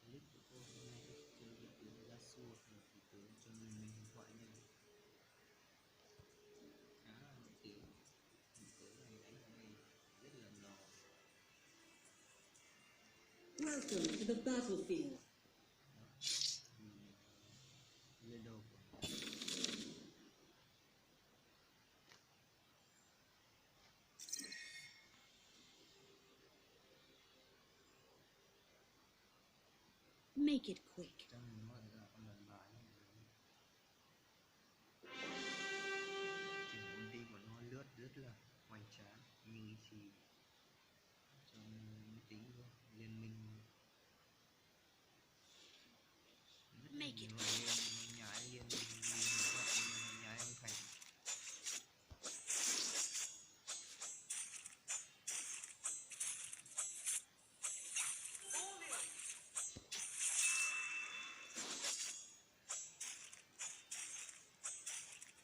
clip của cô hôm nay tôi chơi vị tướng Yasuo là vị tướng trong liên minh huyền thoại này khá là nổi tiếng. Vị tướng này đánh ở đây rất là lò. Welcome to the battlefield. Lên đầu của Make it quick. trong nó là con lần bài chỉnh ulti của nó lướt rất là hoành tráng như thì trong máy tính thôi. Liên minh rất là Make nhiều it liên nhái liên huyền thoại nhái ông Thành.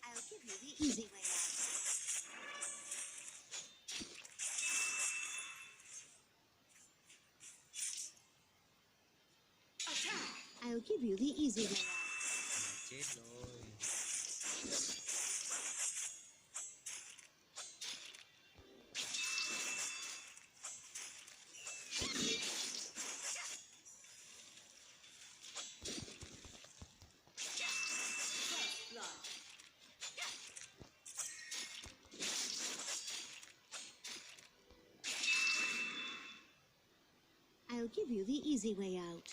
I'll give you the easy way out. Attack! I'll give you the easy way out. Mà chết rồi. First blood. I'll give you the easy way out.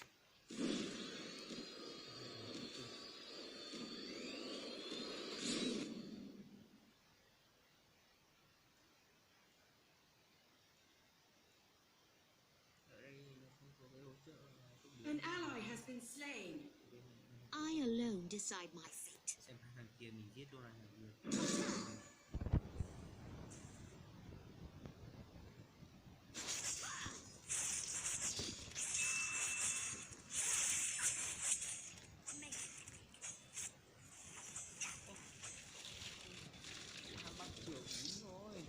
Ở đây nó không có cái hỗ trợ không An được. ally has been slain. I alone decide my fate. Xem hai thằng kia mình giết luôn là được. Make it quick. Ham bắt trưởng đúng rồi.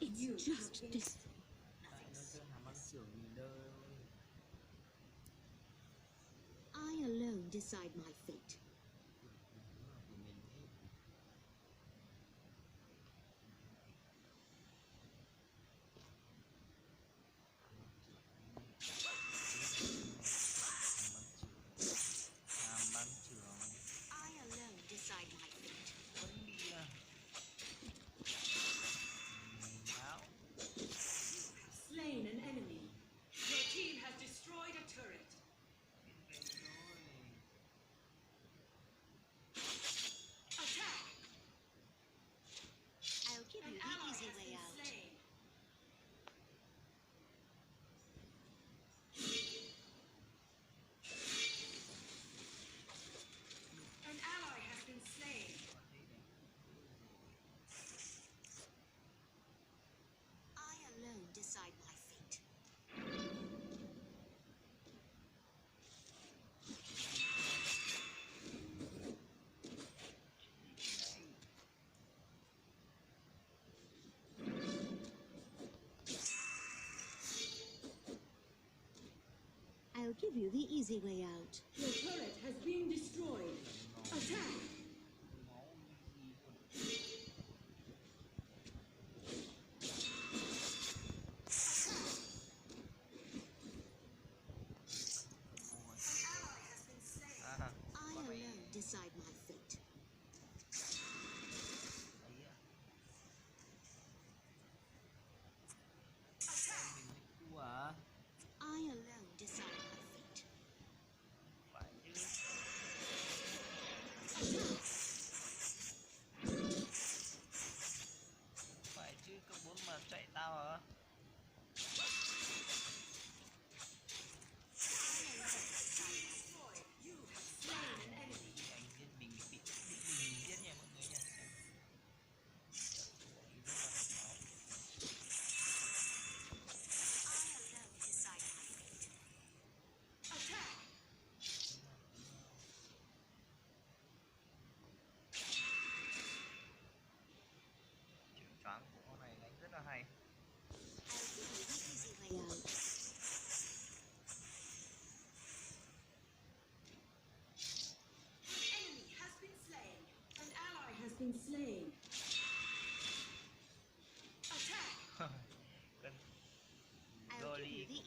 It's You just have been- this. Tại nó chưa hàm bắt trưởng mình đâu. I alone decide my fate. Nó là của mình hết. Ham bắn trưởng I alone decide my fate. vẫn đi à. Báo Slain an enemy. Your team has destroyed a turret. bên cạnh rồi. Attack! I'll give An you the ally easy has way been out. slain. An ally has been slain. Còn đây này. I alone decide my fate. I'll give you the easy way out. Your turret has been destroyed. Attack! Máu gì còn ngồi. Ally has been slain. À, I con này alone decide my fate. ấy à. Attack! Mình mới thua à? I alone decide my fate. Phải chứ. Attack!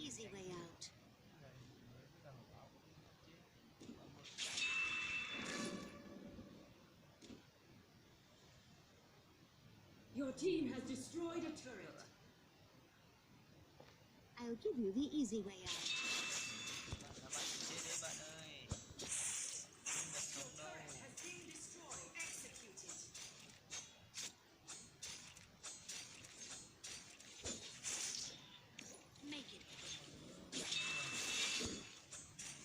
easy way out. Your team has destroyed a turret. I'll give you the easy way out. Bạn là bạn chết đấy bạn ơi. Không được sống đâu. Turret has been destroyed. Executed. Make it quick.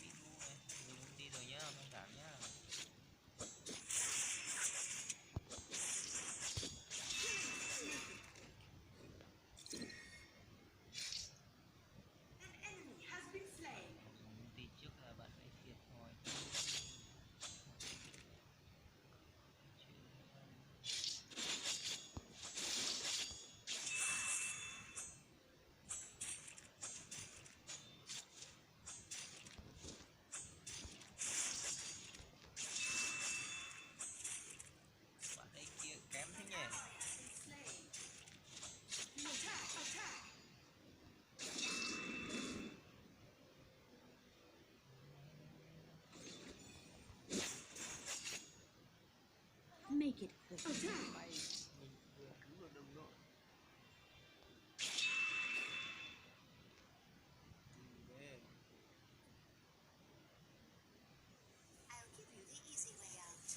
Đi ngu này. Người muốn đi rồi nhá, thông cảm nhá. An enemy has been slain. Muốn đi trước là bạn ấy thiệt thôi. Bạn ấy kia kém thế nhỉ. Slain. Attack! Attack! Make it quick. Attack! Bay mình vừa cứu được đồng đội. Ghê. I'll give you the easy way out.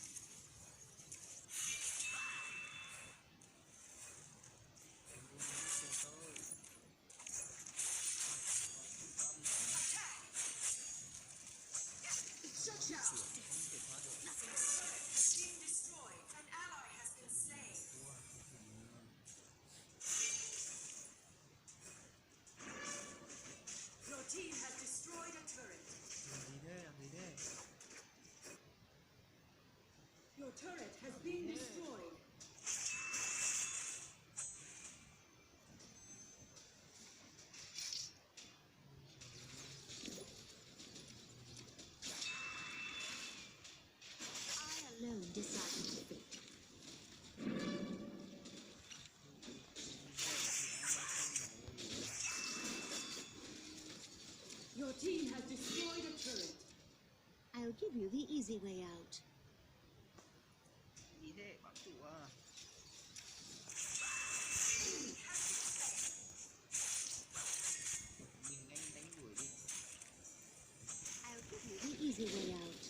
Em muốn đi chờ tôi. Shut down. Không thể thoát được. Has been destroyed. An ally has been slain. Thua, không thể luôn. Your team has destroyed a turret. Làm gì thế? Làm gì thế? Your turret has been destroyed. I alone decide my fate. Your team has destroyed a turret. I'll give you the easy way out. Gì thế? Bám trụ à? Mình nhanh đánh đuổi đi. I'll give you the easy way out.